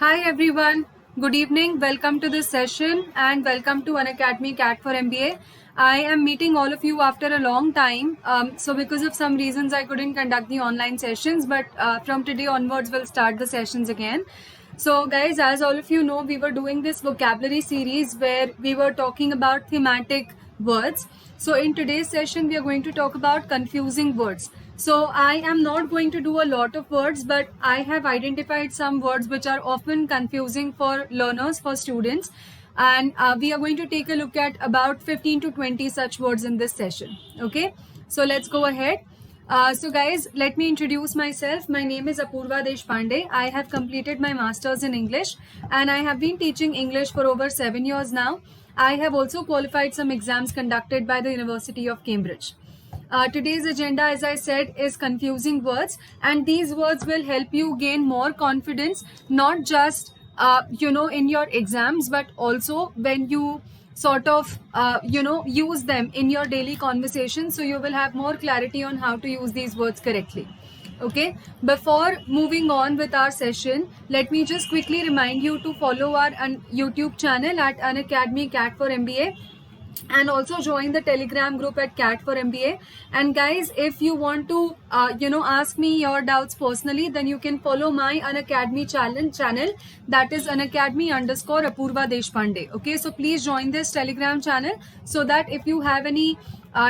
Hi everyone, good evening. Welcome to this session and welcome to Unacademy CAT for MBA. I am meeting all of you after a long time. So because of some reasons I couldn't conduct the online sessions, but from today onwards we'll start the sessions again. So guys, as all of you know, we were doing this vocabulary series where we were talking about thematic words. So in today's session, we are going to talk about confusing words. So I am not going to do a lot of words, but I have identified some words which are often confusing for learners, for students. And we are going to take a look at about 15 to 20 such words in this session. Okay, so let's go ahead. So guys, let me introduce myself. My name is Apurva Deshpande. I have completed my master's in English and I have been teaching English for over 7 years now. I have also qualified some exams conducted by the University of Cambridge. Today's agenda, as I said, is confusing words, and these words will help you gain more confidence, not just in your exams, but also when you sort of use them in your daily conversation. So you will have more clarity on how to use these words correctly. Okay, before moving on with our session, let me just quickly remind you to follow our YouTube channel at Unacademy CAT for MBA, and also join the Telegram group at CAT for MBA. And guys, if you want to ask me your doubts personally, then you can follow my Unacademy channel, that is Unacademy_Apurva Deshpande. Okay, so please join this Telegram channel so that if you have any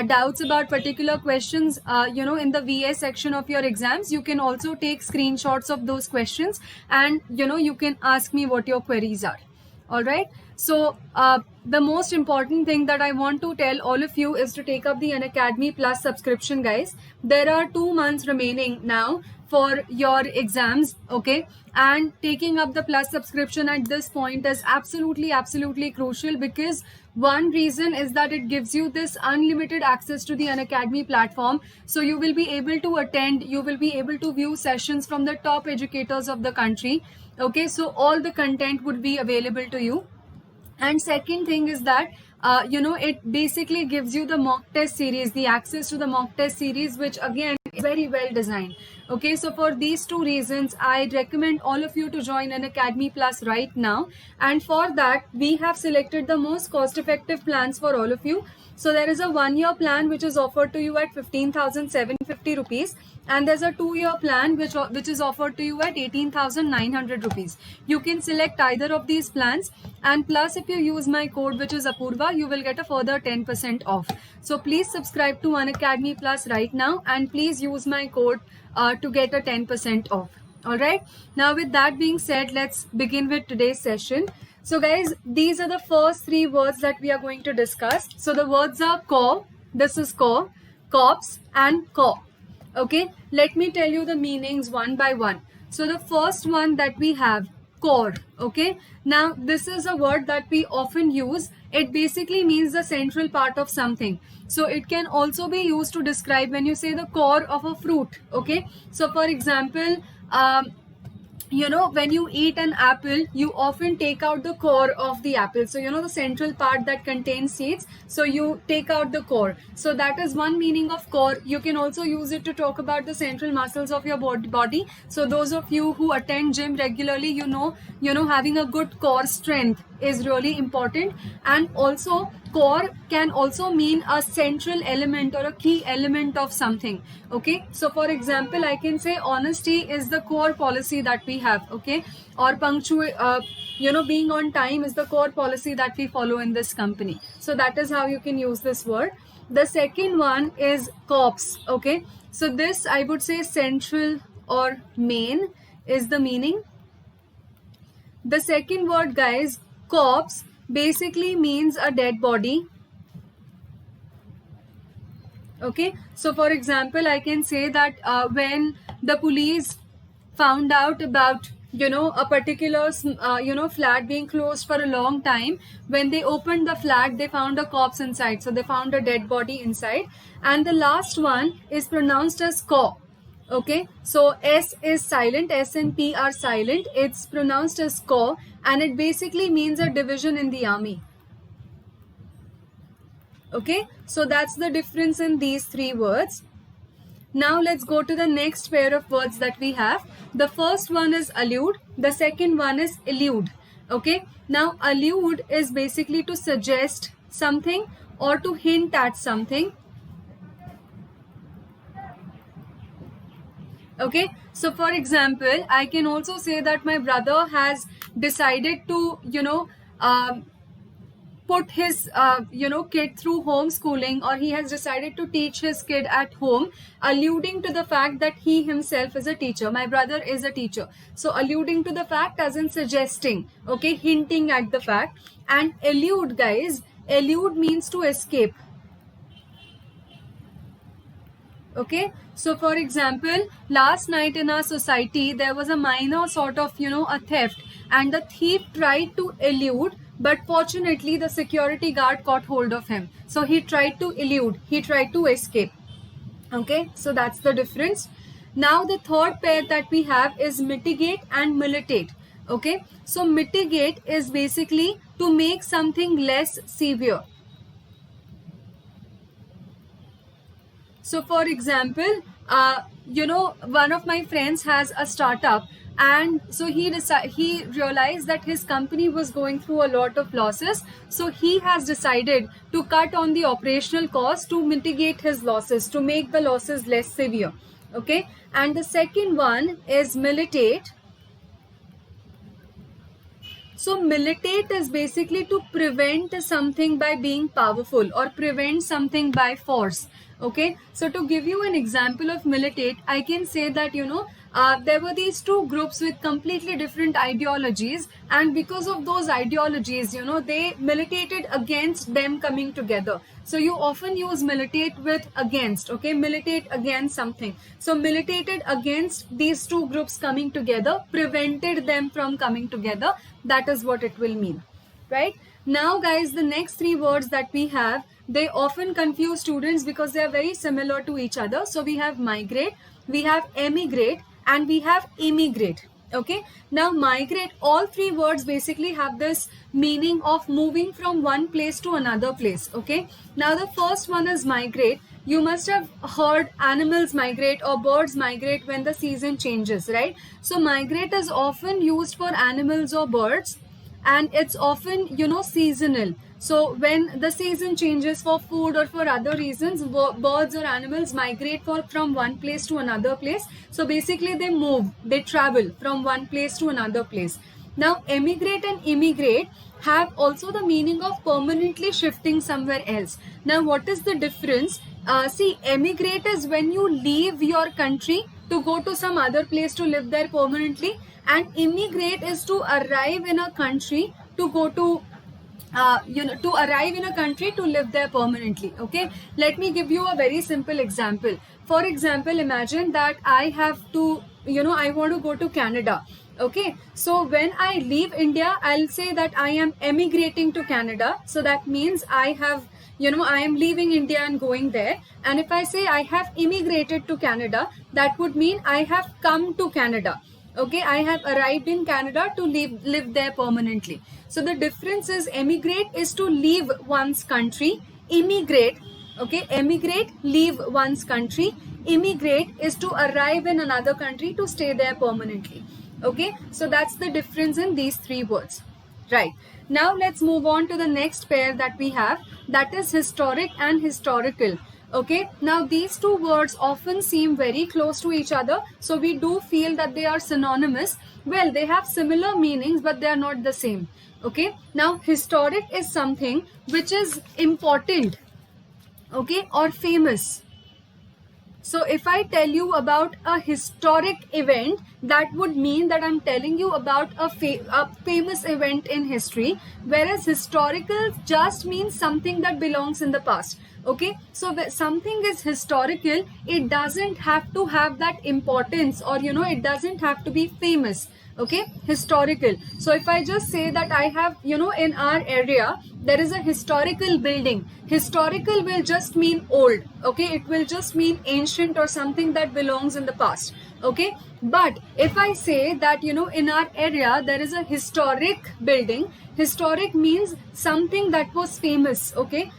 doubts about particular questions in the VA section of your exams, you can also take screenshots of those questions, and you can ask me what your queries are. All right, so the most important thing that I want to tell all of you is to take up the Unacademy Plus subscription, guys. There are 2 months remaining now for your exams, okay? And taking up the Plus subscription at this point is absolutely crucial, because one reason is that it gives you this unlimited access to the Unacademy platform. So you will be able to attend, you will be able to view sessions from the top educators of the country. Okay, so all the content would be available to you. And second thing is that it basically gives you the mock test series, the access to the mock test series, which again is very well designed. Okay, so for these two reasons, I recommend all of you to join Unacademy Plus right now. And for that, we have selected the most cost-effective plans for all of you. So there is a 1-year plan which is offered to you at 15,750 rupees, and there's a 2-year plan which is offered to you at 18,900 rupees. You can select either of these plans, and plus if you use my code, which is Apurva, you will get a further 10% off. So please subscribe to Unacademy Plus right now, and please use my code to get a 10% off. All right, now with that being said, let's begin with today's session. So guys, these are the first 3 words that we are going to discuss. So the words are core, this is core, corpse, and core. Okay, let me tell you the meanings one by one. So the first one that we have, core. Okay, now this is a word that we often use. It basically means the central part of something. So it can also be used to describe when you say the core of a fruit. Okay, so for example, when you eat an apple, you often take out the core of the apple. So the central part that contains seeds, so you take out the core. So that is one meaning of core. You can also use it to talk about the central muscles of your body. So those of you who attend gym regularly, having a good core strength is really important. And also core can also mean a central element or a key element of something. Okay, so for example, I can say honesty is the core policy that we have. Okay, or being on time is the core policy that we follow in this company. So that is how you can use this word. The second one is corpse. Okay, so this I would say central or main is the meaning. The second word, guys, corpse, basically means a dead body. Okay, so for example, I can say that when the police found out about a particular flat being closed for a long time, when they opened the flat, they found a corpse inside. So they found a dead body inside. And the last one is pronounced as core. Okay, so S is silent, S and P are silent. It's pronounced as core, and it basically means a division in the army. Okay, so that's the difference in these 3 words. Now let's go to the next pair of words that we have. The first one is allude. The second one is elude. Okay. Now allude is basically to suggest something or to hint at something. Okay. So for example, I can also say that my brother has decided to, put his kid through homeschooling, or he has decided to teach his kid at home, alluding to the fact that he himself is a teacher. My brother is a teacher. So alluding to the fact as in suggesting, okay, hinting at the fact. And elude, guys, elude means to escape. Okay, so for example, last night in our society there was a minor sort of a theft, and the thief tried to elude, but fortunately the security guard caught hold of him. So he tried to elude, he tried to escape. Okay, so that's the difference. Now the third pair that we have is mitigate and militate. Okay, so mitigate is basically to make something less severe. So for example, one of my friends has a startup, and so he realized that his company was going through a lot of losses. So he has decided to cut on the operational cost to mitigate his losses, to make the losses less severe. Okay, and the second one is militate. So militate is basically to prevent something by being powerful, or prevent something by force. Okay, so to give you an example of militate, I can say that there were these two groups with completely different ideologies, and because of those ideologies, they militated against them coming together. So you often use militate with against. Okay, militate against something. So militated against these two groups coming together, prevented them from coming together. That is what it will mean, right? Now guys, the next three words that we have, they often confuse students because they are very similar to each other. So we have migrate, we have emigrate, and we have immigrate. Okay, now migrate, all three words basically have this meaning of moving from one place to another place. Okay, now the first one is migrate. You must have heard animals migrate or birds migrate when the season changes, right? So migrate is often used for animals or birds, and it's often seasonal. So when the season changes for food or for other reasons, birds or animals migrate from one place to another place. So basically they move, they travel from one place to another place. Now emigrate and immigrate have also the meaning of permanently shifting somewhere else. Now what is the difference? See, emigrate is when you leave your country to go to some other place to live there permanently, and immigrate is to arrive in a country to go to to arrive in a country to live there permanently. Okay, let me give you a very simple example. For example, imagine that I have to, I want to go to Canada. Okay, so when I leave India, I'll say that I am emigrating to Canada. So that means I have, I am leaving India and going there. And if I say I have immigrated to Canada, that would mean I have come to Canada. Okay, I have arrived in Canada to live there permanently. So the difference is emigrate is to leave one's country. Immigrate, okay, emigrate, leave one's country. Immigrate is to arrive in another country to stay there permanently. Okay, so that's the difference in these three words. Right, now let's move on to the next pair that we have, that is historic and historical. Okay, now these two words often seem very close to each other, so we do feel that they are synonymous. Well, they have similar meanings, but they are not the same. Okay, now historic is something which is important, okay, or famous. So if I tell you about a historic event, that would mean that I'm telling you about a famous event in history, whereas historical just means something that belongs in the past. Okay, so when something is historical, it doesn't have to have that importance, or it doesn't have to be famous. Okay, historical. So if I just say that I have, in our area there is a historical building, historical will just mean old. Okay, it will just mean ancient or something that belongs in the past. Okay, but if I say that, you know, in our area there is a historic building, historic means something that was famous, okay,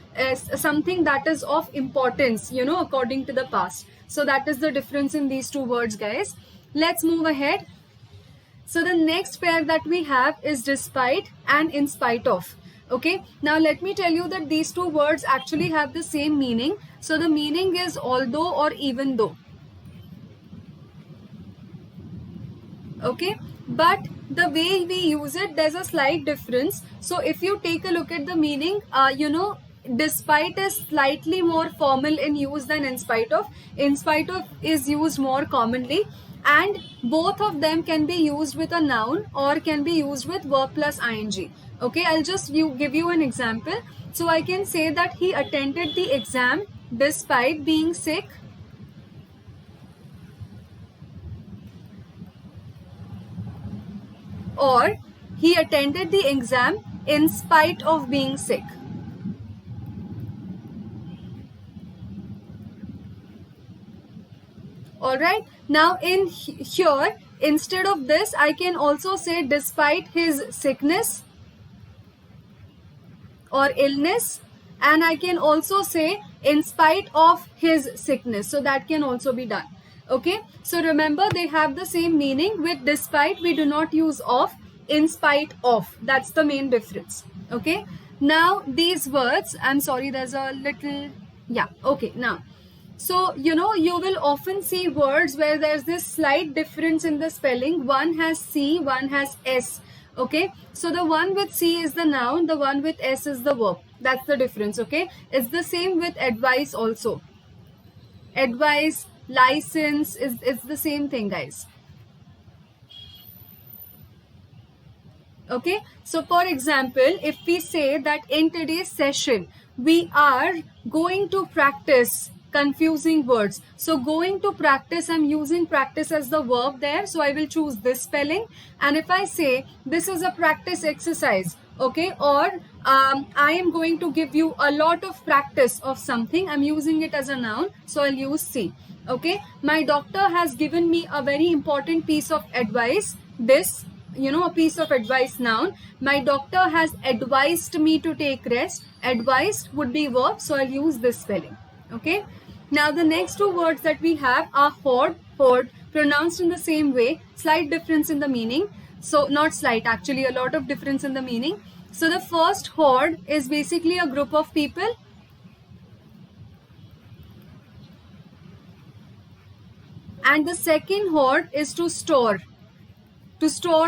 something that is of importance, you know, according to the past. So that is the difference in these two words, guys. Let's move ahead. So the next pair that we have is despite and in spite of. Okay, now let me tell you that these two words actually have the same meaning. So the meaning is although or even though. Okay, but the way we use it, there's a slight difference. So if you take a look at the meaning, you know, despite is slightly more formal in use than in spite of. In spite of is used more commonly, and both of them can be used with a noun or can be used with verb plus ing. Okay, I'll just give you an example. So I can say that he attended the exam despite being sick. Or he attended the exam in spite of being sick. Alright, now in here, instead of this, I can also say despite his sickness or illness, and I can also say in spite of his sickness. So that can also be done. Okay, so remember they have the same meaning. With despite we do not use of, in spite of, that's the main difference. Okay, now these words, I'm sorry, there's a little, yeah, okay, now, so you know, you will often see words where there's this slight difference in the spelling. One has C, one has S. Okay, so the one with C is the noun, the one with S is the verb. That's the difference. Okay, it's the same with advice also. Advice, license is the same thing, guys. Okay, so for example, if we say that in today's session we are going to practice confusing words. So going to practice, I'm using practice as the verb there, so I will choose this spelling. And if I say this is a practice exercise, okay, or I am going to give you a lot of practice of something, I'm using it as a noun, so I'll use C. Okay, my doctor has given me a very important piece of advice. This, you know, a piece of advice, noun. My doctor has advised me to take rest. Advised would be verb, so I'll use this spelling. Okay, now the next two words that we have are hoard, hoard, pronounced in the same way, slight difference in the meaning. So not slight, actually a lot of difference in the meaning. So the first hoard is basically a group of people. And the second hoard is to store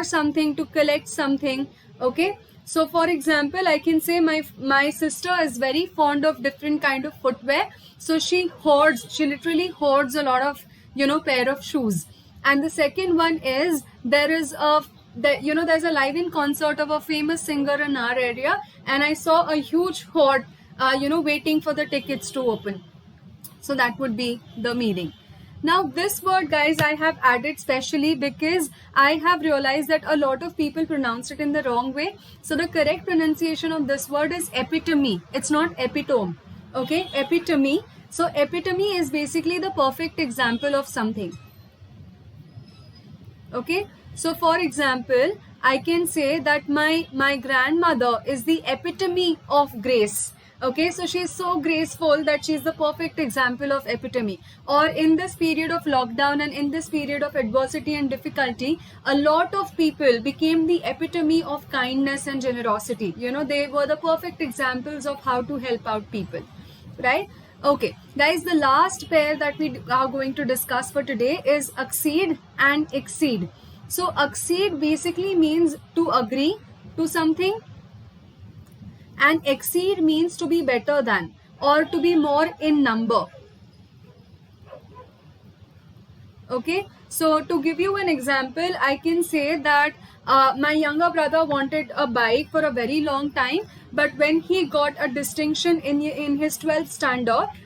something, to collect something. Okay, so for example, I can say my sister is very fond of different kind of footwear, so she literally hoards a lot of, you know, pair of shoes. And the second one is there's a live-in concert of a famous singer in our area, and I saw a huge hoard, waiting for the tickets to open. So that would be the meaning. Now this word, guys, I have added specially because I have realized that a lot of people pronounce it in the wrong way. So the correct pronunciation of this word is epitome. It's not epitome. Okay, epitome. So epitome is basically the perfect example of something. Okay, so for example, I can say that my grandmother is the epitome of grace. Okay, so she's so graceful that she's the perfect example of epitome. Or in this period of lockdown and in this period of adversity and difficulty, a lot of people became the epitome of kindness and generosity. You know, they were the perfect examples of how to help out people, right? Okay, guys, the last pair that we are going to discuss for today is accede and exceed. So accede basically means to agree to something, and exceed means to be better than or to be more in number. Okay, so to give you an example, I can say that my younger brother wanted a bike for a very long time, but when he got a distinction in his 12th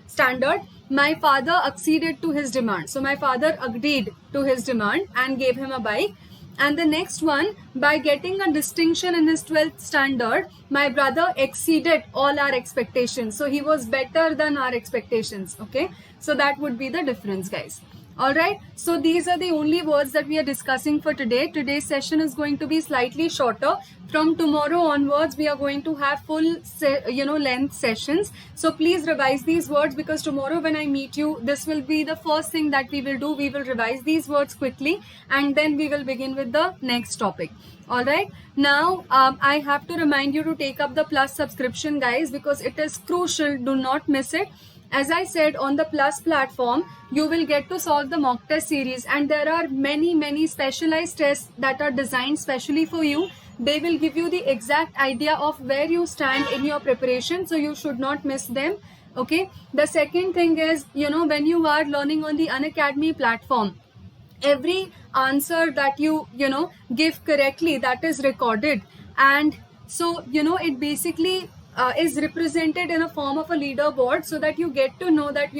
standard, my father acceded to his demand. So my father agreed to his demand and gave him a bike. And the next one, by getting a distinction in his 12th standard, my brother exceeded all our expectations. So he was better than our expectations. Okay, so that would be the difference, guys. All right, so these are the only words that we are discussing for today. Today's session is going to be slightly shorter. From tomorrow onwards, we are going to have full, length sessions. So please revise these words, because tomorrow when I meet you, this will be the first thing that we will do. We will revise these words quickly, and then we will begin with the next topic. All right, now I have to remind you to take up the Plus subscription, guys, because it is crucial. Do not miss it. As I said, on the Plus platform, you will get to solve the mock test series, and there are many specialized tests that are designed specially for you. They will give you the exact idea of where you stand in your preparation, so you should not miss them. Okay. The second thing is, when you are learning on the Unacademy platform, every answer that you give correctly, that is recorded, and so it basically is represented in a form of a leaderboard, so that you get to know that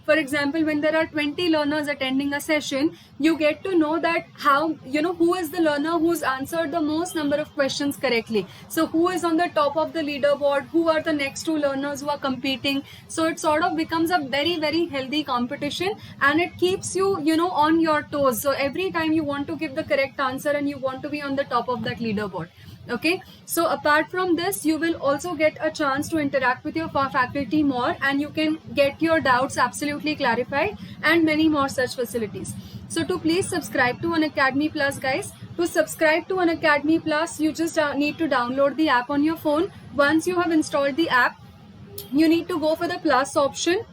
for example, when there are 20 learners attending a session, you get to know that how who is the learner who's answered the most number of questions correctly. So who is on the top of the leaderboard, who are the next two learners who are competing. So it sort of becomes a very healthy competition, and it keeps you on your toes. So every time you want to give the correct answer, and you want to be on the top of that leaderboard. Okay, so apart from this, you will also get a chance to interact with your faculty more, and you can get your doubts absolutely clarified, and many more such facilities. So to please subscribe to Unacademy Plus, guys. To subscribe to Unacademy Plus, you just need to download the app on your phone. Once you have installed the app, you need to go for the Plus option.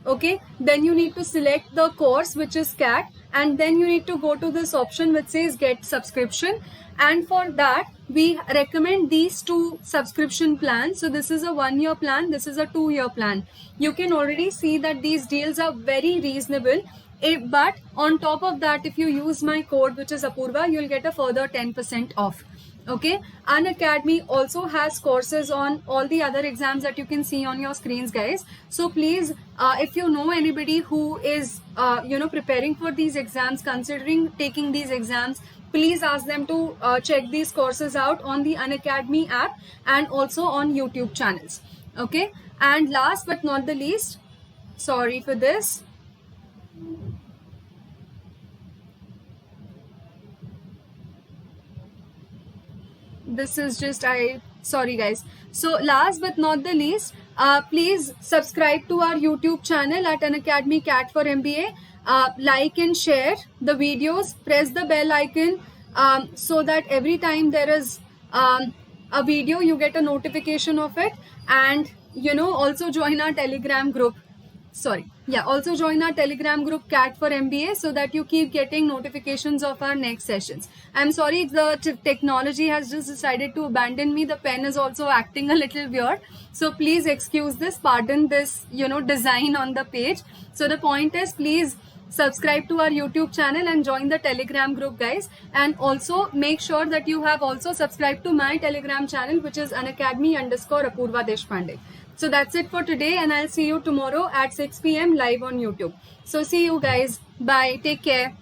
Okay, then you need to select the course, which is CAT, and then you need to go to this option which says get subscription. And for that, we recommend these two subscription plans. So this is a 1-year plan, this is a 2-year plan. You can already see that these deals are very reasonable. But on top of that, if you use my code, which is Apurva, you'll get a further 10% off. Okay, Unacademy also has courses on all the other exams that you can see on your screens, guys. So please, if you know anybody who is preparing for these exams, considering taking these exams, please ask them to check these courses out on the Unacademy app and also on YouTube channels. Okay, and last but not the least, sorry for this. This is just sorry guys. So last but not the least, please subscribe to our YouTube channel at Unacademy CAT for MBA. Like and share the videos, press the bell icon, so that every time there is a video, you get a notification of it. And also join our Telegram group. Also join our Telegram group CAT for MBA, so that you keep getting notifications of our next sessions. I'm sorry, the technology has just decided to abandon me. The pen is also acting a little weird, so please excuse this, pardon this design on the page. So the point is, please subscribe to our YouTube channel and join the Telegram group, guys. And also make sure that you have also subscribed to my Telegram channel, which is Unacademy_Apurva Deshpande. So that's it for today, and I'll see you tomorrow at 6 p.m. live on YouTube. So see you guys. Bye. Take care.